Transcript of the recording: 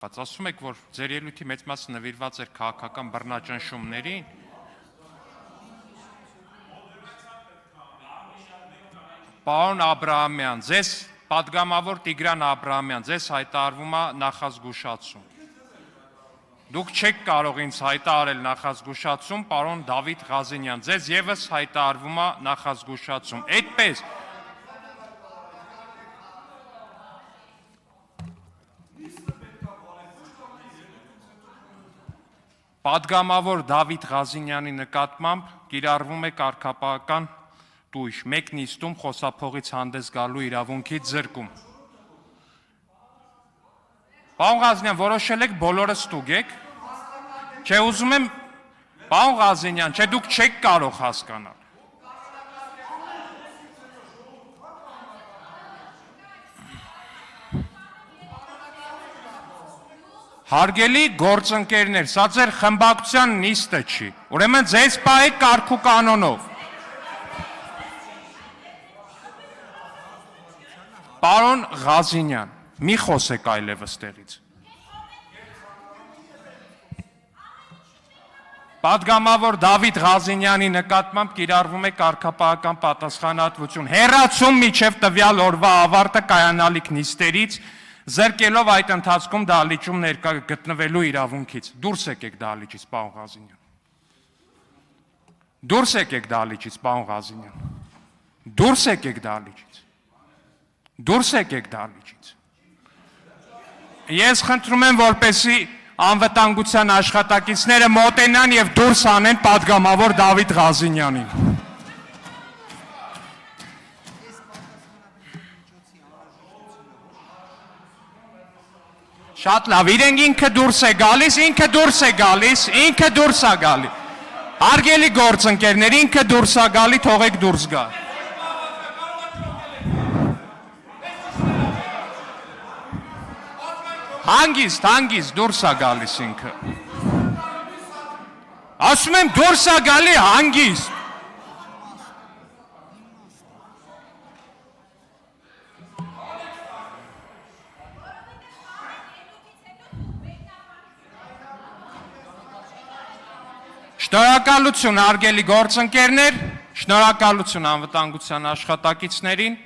Բայց ասում եք, որ ձեր ելույթի մեծ մասը նվիրված էր քաղաքական բռնաճնշումներին։ Պարոն Աբրահամյան, ձեզ պատգամավոր Տիգրան Աբրահամյան, ձեզ հայտարարվում է նախազգուշացում։ Դուք չեք կարող ինձ հայտարարել նախազգուշացում, պարոն Դավիթ Ղազենյան, ձեզ ևս հայտարարվում է նախազգուշացում։ Այդպես Պատգամավոր Դավիթ Ղազենյանի նկատմամբ կիրառվում է կարգապահական տույժ, մեկ նիստում խոսափողից հանդես գալու իրավունքից զրկում։ Պարոն Ղազենյան, որոշել եք բոլորը ստուգեք։ Չէ, ուզում եմ, պարոն Ղազենյան, չէ, դուք չեք կարող հասկանալ։ Հարգելի գործընկերներ, սա ձեր խմբակցության նիստը չի, ուրեմն ձեզ պահեք կարգ ու կանոնով։ Պարոն Ղազենյան, մի խոսեք այլևս տեղից։ Պատգամավոր Դավիթ Ղազենյանի նկատմամբ կիրառվում է կարգապահական պատասխանատվություն, հեռացում մինչև տվյալ օրվա ավարտը կայանալիք նիստերից, զրկելով այդ ընթացքում դահլիճում ներկա գտնվելու իրավունքից։ Դուրս եկեք դահլիճից, պարոն Ղազենյան։ Դուրս եկեք դահլիճից, պարոն Ղազենյան։ Դուրս եկեք դահլիճից։ Դուրս եկեք դահլիճից։ Ես խնդրում եմ, որպեսզի անվտանգության աշխատակիցները մոտենան եւ դուրս անեն պատգամավոր Դավիթ Ղազենյանին։ Շատ լավ, իրենք ինքը դուրս է գալիս, ինքը դուրս է գալիս, ինքը դուրս է գալի։ Հարգելի գործընկերներ, ինքը դուրս է գալի, թողեք դուրս գա։ Հանգիստ դուրս է գալիս ինքը։ Ասում եմ դուրս է գալի հանգիստ։ Շնորհակալություն հարգելի գործընկերներ, շնորհակալություն անվտանգության աշխատակիցներին։